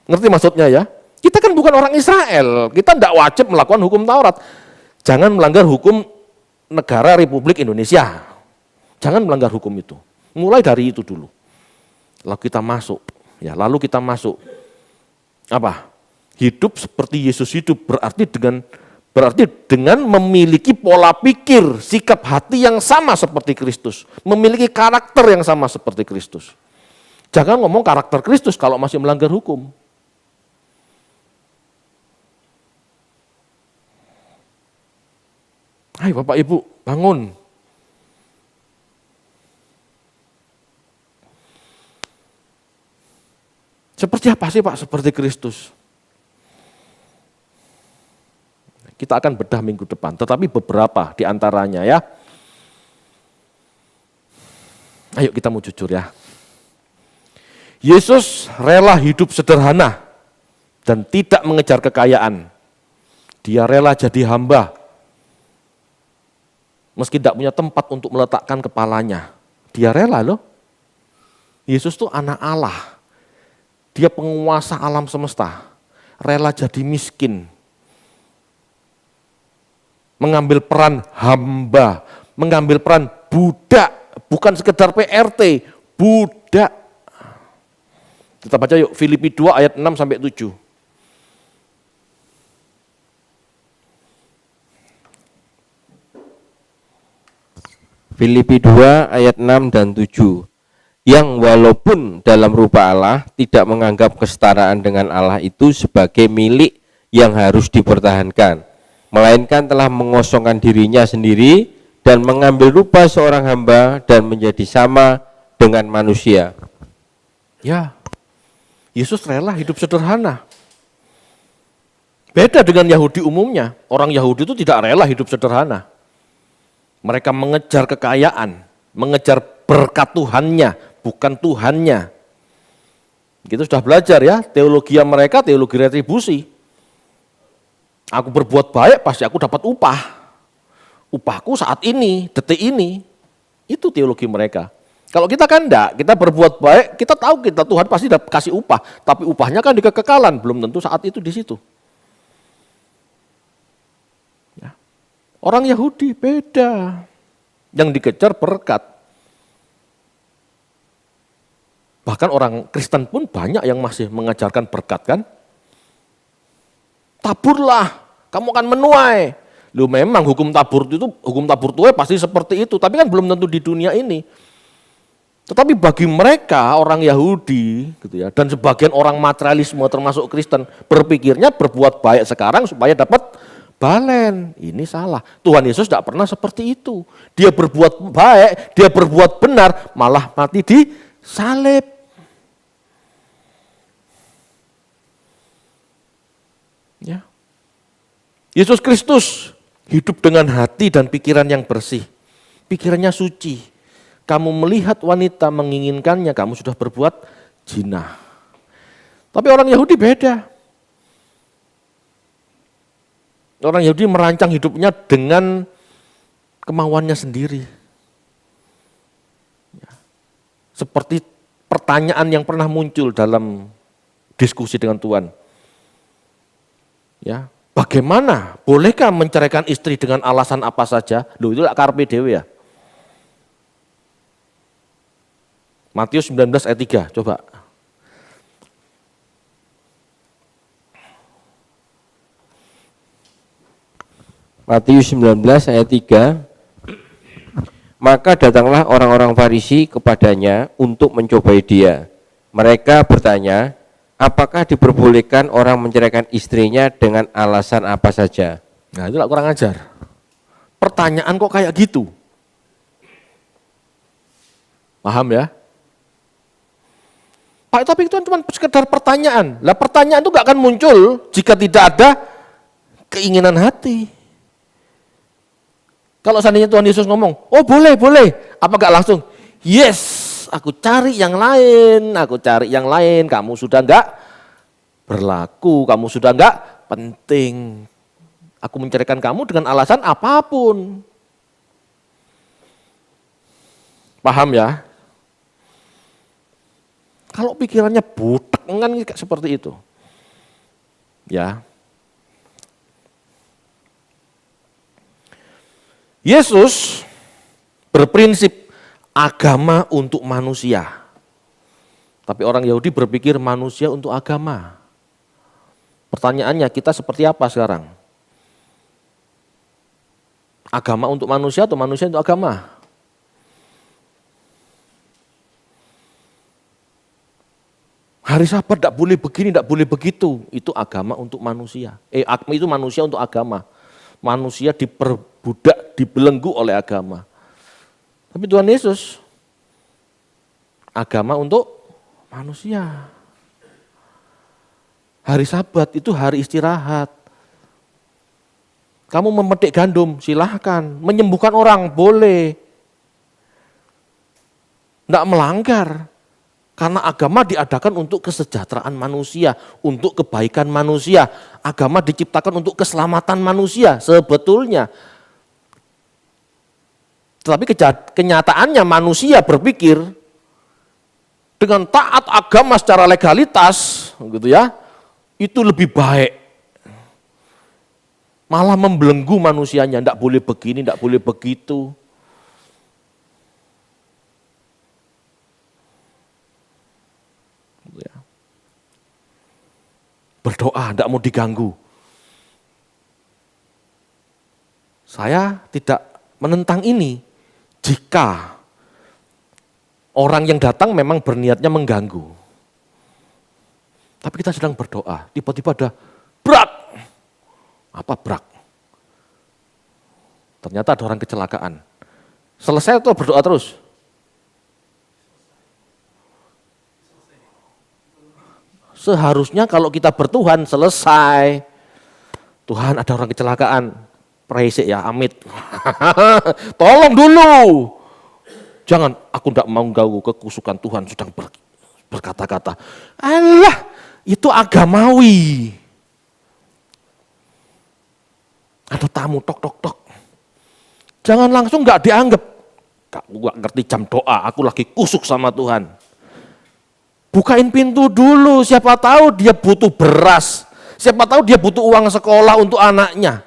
Ngerti maksudnya ya? Kita kan bukan orang Israel, kita tidak wajib melakukan hukum Taurat. Jangan melanggar hukum negara Republik Indonesia. Jangan melanggar hukum itu. Mulai dari itu dulu. Lalu kita masuk. Apa? Hidup seperti Yesus hidup berarti dengan memiliki pola pikir, sikap hati yang sama seperti Kristus, memiliki karakter yang sama seperti Kristus. Jangan ngomong karakter Kristus kalau masih melanggar hukum. Hai Bapak Ibu, bangun. Seperti apa sih Pak seperti Kristus? Kita akan bedah minggu depan, tetapi beberapa di antaranya ya. Ayo kita mau jujur ya. Yesus rela hidup sederhana dan tidak mengejar kekayaan. Dia rela jadi hamba. Meski tidak punya tempat untuk meletakkan kepalanya. Dia rela loh. Yesus tuh anak Allah. Dia penguasa alam semesta. Rela jadi miskin. Mengambil peran hamba. Mengambil peran budak. Bukan sekedar PRT. Budak. Kita baca yuk Filipi 2 ayat 6 sampai 7. Filipi 2 ayat 6 dan 7. Yang walaupun dalam rupa Allah tidak menganggap kesetaraan dengan Allah itu sebagai milik yang harus dipertahankan, melainkan telah mengosongkan dirinya sendiri dan mengambil rupa seorang hamba dan menjadi sama dengan manusia. Ya, Yesus rela hidup sederhana. Beda dengan Yahudi umumnya. Orang Yahudi itu tidak rela hidup sederhana. Mereka mengejar kekayaan, mengejar berkat Tuhannya, bukan Tuhannya. Kita sudah belajar ya, teologi mereka teologi retribusi. Aku berbuat baik pasti aku dapat upah. Upahku saat ini, detik ini. Itu teologi mereka. Kalau kita kan enggak, kita berbuat baik, kita tahu kita Tuhan pasti kasih upah. Tapi upahnya kan di kekekalan, belum tentu saat itu di situ. Ya. Orang Yahudi beda. Yang dikejar berkat. Bahkan orang Kristen pun banyak yang masih mengajarkan berkat kan. Taburlah, kamu akan menuai. Loh memang hukum tabur tuai pasti seperti itu, tapi kan belum tentu di dunia ini. Tetapi bagi mereka orang Yahudi gitu ya, dan sebagian orang materialisme termasuk Kristen berpikirnya berbuat baik sekarang supaya dapat balen. Ini salah. Tuhan Yesus tidak pernah seperti itu. Dia berbuat baik, dia berbuat benar, malah mati di salib. Ya. Yesus Kristus hidup dengan hati dan pikiran yang bersih. Pikirannya suci. Kamu melihat wanita menginginkannya, kamu sudah berbuat zina. Tapi orang Yahudi beda. Orang Yahudi merancang hidupnya dengan kemauannya sendiri. Seperti pertanyaan yang pernah muncul dalam diskusi dengan Tuhan. Ya, bagaimana? Bolehkah menceraikan istri dengan alasan apa saja? Loh, itu karepe dhewe ya. Matius 19 ayat 3, coba. Matius 19 ayat 3. Maka datanglah orang-orang Farisi kepadanya untuk mencobai dia. Mereka bertanya, apakah diperbolehkan orang menceraikan istrinya dengan alasan apa saja? Nah, itu kurang ajar. Pertanyaan kok kayak gitu? Paham ya? Pak, tapi itu cuma sekedar pertanyaan. Lah pertanyaan itu gak akan muncul jika tidak ada keinginan hati. Kalau seandainya Tuhan Yesus ngomong, oh boleh, boleh. Apa gak langsung, yes, aku cari yang lain, kamu sudah gak berlaku, kamu sudah gak penting. Aku menceraikan kamu dengan alasan apapun. Paham ya? Kalau pikirannya butek kan kayak seperti itu. Ya. Yesus berprinsip agama untuk manusia. Tapi orang Yahudi berpikir manusia untuk agama. Pertanyaannya, kita seperti apa sekarang? Agama untuk manusia atau manusia untuk agama? Hari Sabat tidak boleh begini, tidak boleh begitu. Itu agama untuk manusia. Itu manusia untuk agama. Manusia diperbudak, dibelenggu oleh agama. Tapi Tuhan Yesus, agama untuk manusia. Hari Sabat itu hari istirahat. Kamu memetik gandum, silahkan. Menyembuhkan orang, boleh. Tidak melanggar. Karena agama diadakan untuk kesejahteraan manusia, untuk kebaikan manusia. Agama diciptakan untuk keselamatan manusia sebetulnya. Tetapi kenyataannya manusia berpikir dengan taat agama secara legalitas, gitu ya, itu lebih baik. Malah membelenggu manusianya, tidak boleh begini, tidak boleh begitu. Berdoa, tidak mau diganggu. Saya tidak menentang ini jika orang yang datang memang berniatnya mengganggu. Tapi kita sedang berdoa, tiba-tiba ada brak. Apa brak? Ternyata ada orang kecelakaan. Selesai atau berdoa terus? Seharusnya kalau kita bertuhan selesai. Tuhan ada orang kecelakaan. Praise ya, amit. Tolong dulu. Jangan, aku tidak mau ganggu kekusukan Tuhan sedang berkata-kata. Alah, itu agamawi. Ada tamu tok. Jangan langsung gak dianggap. Kamu gak ngerti jam doa, aku lagi kusuk sama Tuhan. Bukain pintu dulu, siapa tahu dia butuh beras. Siapa tahu dia butuh uang sekolah untuk anaknya.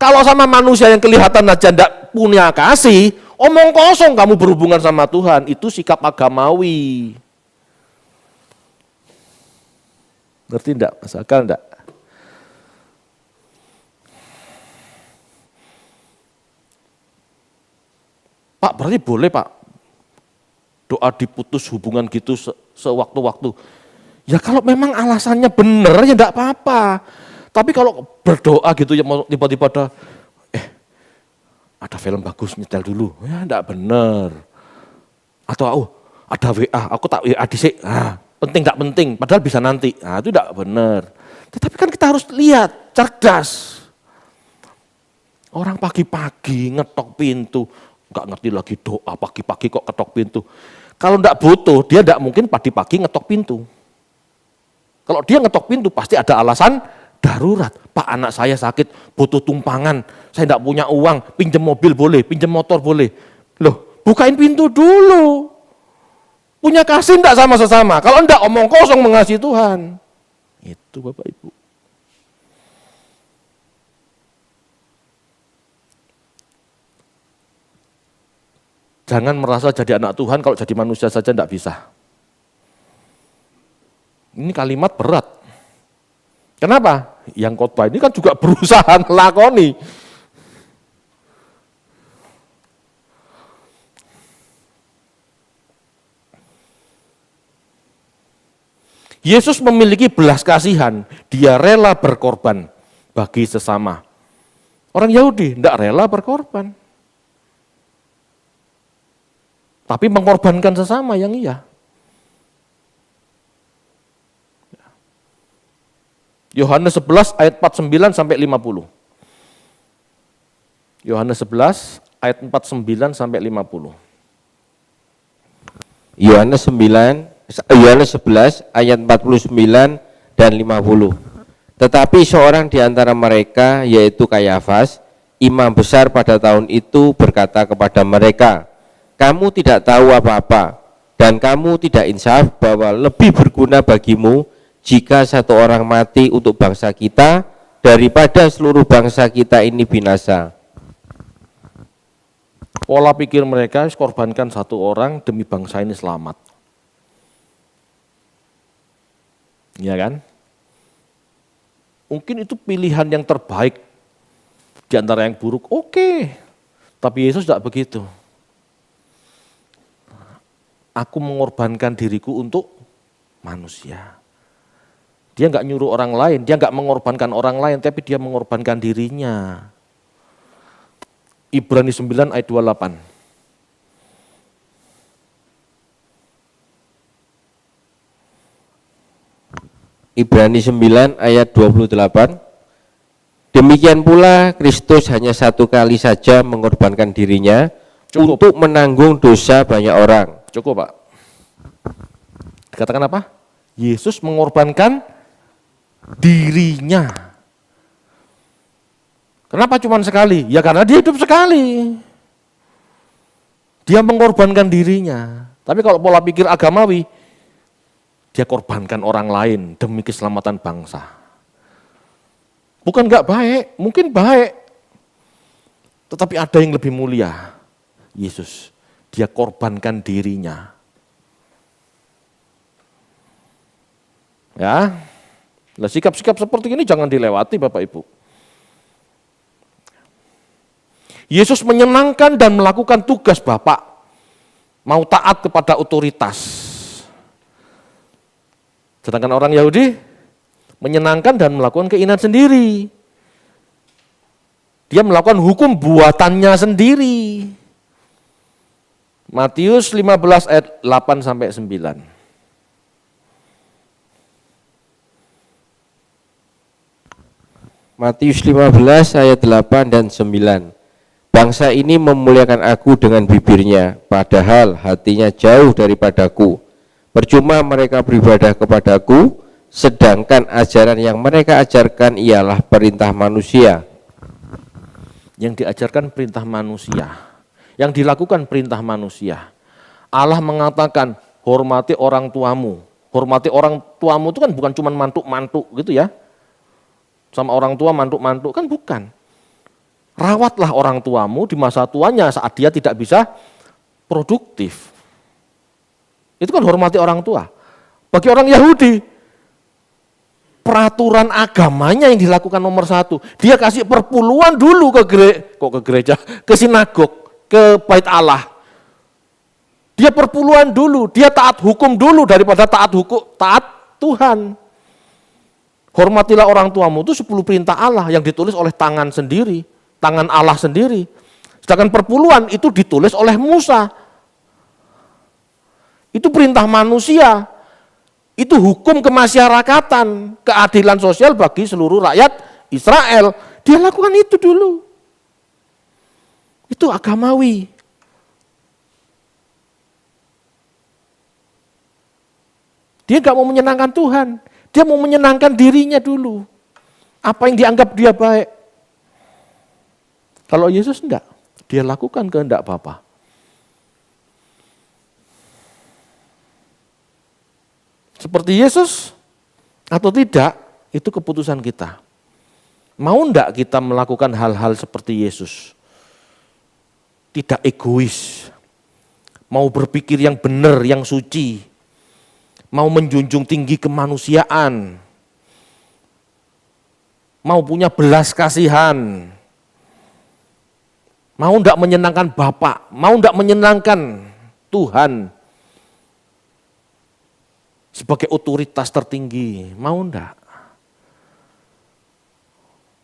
Kalau sama manusia yang kelihatan aja tidak punya kasih, omong kosong kamu berhubungan sama Tuhan. Itu sikap agamawi. Ngerti enggak? Masuk akal enggak? Pak, berarti boleh Pak? Doa diputus hubungan gitu sewaktu-waktu. Ya kalau memang alasannya benar ya enggak apa-apa. Tapi kalau berdoa gitu ya tiba-tiba ada film bagus nyetel dulu. Ya enggak benar. Atau ada WA, aku tak WA dhisik. Penting enggak penting, padahal bisa nanti. Nah, itu enggak benar. Tetapi kan kita harus lihat, cerdas. Orang pagi-pagi ngetok pintu, enggak ngerti lagi doa, pagi-pagi kok ketok pintu. Kalau enggak butuh, dia enggak mungkin pagi-pagi ngetok pintu. Kalau dia ngetok pintu pasti ada alasan darurat. Pak, anak saya sakit, butuh tumpangan, saya enggak punya uang, pinjam mobil boleh, pinjam motor boleh. Loh, bukain pintu dulu. Punya kasih enggak sama sesama? Kalau enggak omong kosong mengasihi Tuhan. Itu. Itu Bapak Ibu. Jangan merasa jadi anak Tuhan kalau jadi manusia saja tidak bisa. Ini kalimat berat. Kenapa? Yang khotbah ini kan juga berusaha melakoni. Yesus memiliki belas kasihan, dia rela berkorban bagi sesama. Orang Yahudi tidak rela berkorban. Tapi mengorbankan sesama yang iya. Yohanes 11 ayat 49 sampai 50. Yohanes 11 ayat 49 sampai 50. Yohanes 11 ayat 49 dan 50. Tetapi seorang di antara mereka, yaitu Kayafas, imam besar pada tahun itu, berkata kepada mereka, kamu tidak tahu apa-apa, dan kamu tidak insaf bahwa lebih berguna bagimu jika satu orang mati untuk bangsa kita daripada seluruh bangsa kita ini binasa. Pola pikir mereka, korbankan satu orang demi bangsa ini selamat. Ya kan? Mungkin itu pilihan yang terbaik di antara yang buruk, oke. Tapi Yesus tidak begitu. Aku mengorbankan diriku untuk manusia. Dia nggak nyuruh orang lain, dia nggak mengorbankan orang lain, tapi dia mengorbankan dirinya. Ibrani 9 ayat 28. Ibrani 9 ayat 28. Demikian pula Kristus hanya satu kali saja mengorbankan dirinya untuk menanggung dosa banyak orang. Cukup Pak. Dikatakan apa? Yesus mengorbankan dirinya. Kenapa cuma sekali? Ya karena dia hidup sekali. Dia mengorbankan dirinya. Tapi kalau pola pikir agamawi, dia korbankan orang lain demi keselamatan bangsa. Bukan enggak baik, mungkin baik. Tetapi ada yang lebih mulia. Yesus, dia korbankan dirinya. Ya, nah, sikap-sikap seperti ini jangan dilewati Bapak Ibu. Yesus menyenangkan dan melakukan tugas Bapak, mau taat kepada otoritas. Sedangkan orang Yahudi menyenangkan dan melakukan keinginan sendiri. Dia melakukan hukum buatannya sendiri. Matius 15 ayat 8 sampai 9. Matius 15 ayat 8 dan 9. Bangsa ini memuliakan aku dengan bibirnya, padahal hatinya jauh daripadaku. Percuma mereka beribadah kepadaku, sedangkan ajaran yang mereka ajarkan ialah perintah manusia. Yang diajarkan perintah manusia. Yang dilakukan perintah manusia. Allah mengatakan, hormati orang tuamu. Hormati orang tuamu itu kan bukan cuma mantuk-mantuk gitu ya. Sama orang tua mantuk-mantuk kan bukan. Rawatlah orang tuamu di masa tuanya saat dia tidak bisa produktif. Itu kan hormati orang tua. Bagi orang Yahudi, peraturan agamanya yang dilakukan nomor satu. Dia kasih perpuluhan dulu ke gereja, ke sinagog, ke bait Allah. Dia perpuluhan dulu, dia taat hukum dulu daripada taat Tuhan. Hormatilah orang tuamu itu 10 perintah Allah yang ditulis oleh tangan sendiri, tangan Allah sendiri. Sedangkan perpuluhan itu ditulis oleh Musa. Itu perintah manusia. Itu hukum kemasyarakatan, keadilan sosial bagi seluruh rakyat Israel. Dia lakukan itu dulu. Itu agamawi. Dia nggak mau menyenangkan Tuhan. Dia mau menyenangkan dirinya dulu. Apa yang dianggap dia baik. Kalau Yesus enggak, dia lakukan kehendak Bapa. Seperti Yesus atau tidak, itu keputusan kita. Mau enggak kita melakukan hal-hal seperti Yesus? Tidak egois, mau berpikir yang benar, yang suci, mau menjunjung tinggi kemanusiaan, mau punya belas kasihan, mau enggak menyenangkan Bapak, mau enggak menyenangkan Tuhan sebagai otoritas tertinggi, mau enggak?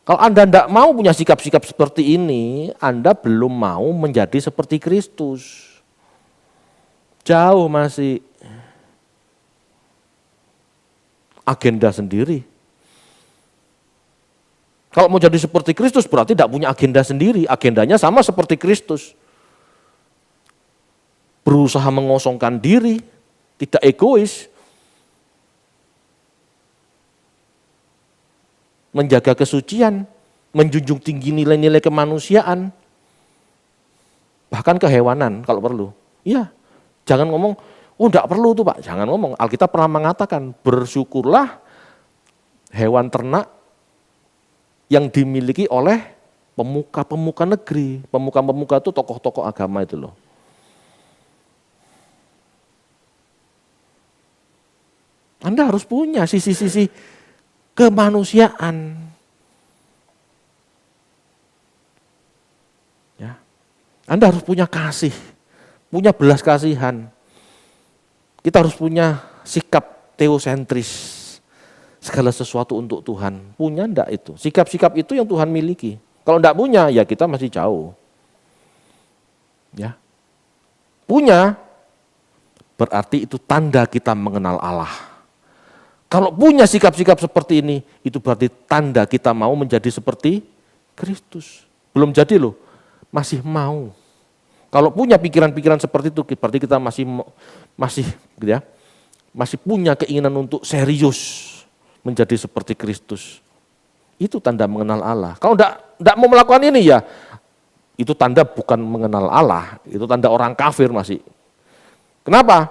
Kalau Anda tidak mau punya sikap-sikap seperti ini, Anda belum mau menjadi seperti Kristus. Jauh masih. Agenda sendiri. Kalau mau jadi seperti Kristus berarti tidak punya agenda sendiri. Agendanya sama seperti Kristus. Berusaha mengosongkan diri, tidak egois. Menjaga kesucian, menjunjung tinggi nilai-nilai kemanusiaan, bahkan kehewanan kalau perlu. Iya, jangan ngomong, oh enggak perlu tuh Pak, jangan ngomong. Alkitab pernah mengatakan, bersyukurlah hewan ternak yang dimiliki oleh pemuka-pemuka negeri. Pemuka-pemuka itu tokoh-tokoh agama itu loh. Anda harus punya sisi-sisi kemanusiaan. Ya. Anda harus punya kasih, punya belas kasihan. Kita harus punya sikap teosentris, segala sesuatu untuk Tuhan. Punya enggak itu? Sikap-sikap itu yang Tuhan miliki. Kalau enggak punya, ya kita masih jauh. Ya. Punya, berarti itu tanda kita mengenal Allah. Kalau punya sikap-sikap seperti ini, itu berarti tanda kita mau menjadi seperti Kristus. Belum jadi loh, masih mau. Kalau punya pikiran-pikiran seperti itu, berarti kita masih punya keinginan untuk serius menjadi seperti Kristus. Itu tanda mengenal Allah. Kalau enggak mau melakukan ini ya, itu tanda bukan mengenal Allah, itu tanda orang kafir masih. Kenapa?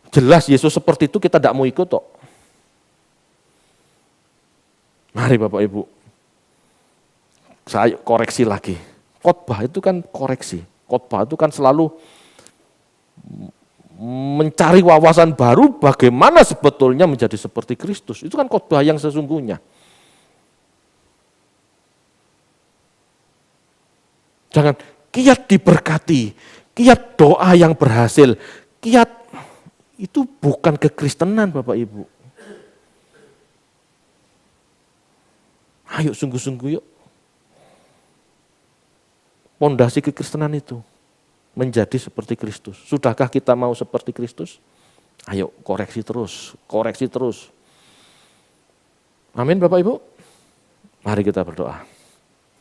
Jelas Yesus seperti itu kita enggak mau ikut kok. Mari Bapak Ibu, saya koreksi lagi. Khotbah itu kan koreksi. Khotbah itu kan selalu mencari wawasan baru bagaimana sebetulnya menjadi seperti Kristus. Itu kan khotbah yang sesungguhnya. Jangan kiat diberkati, kiat doa yang berhasil, kiat itu bukan kekristenan Bapak Ibu. Ayo sungguh-sungguh yuk. Pondasi kekristenan itu menjadi seperti Kristus. Sudahkah kita mau seperti Kristus? Ayo koreksi terus, koreksi terus. Amin Bapak Ibu. Mari kita berdoa.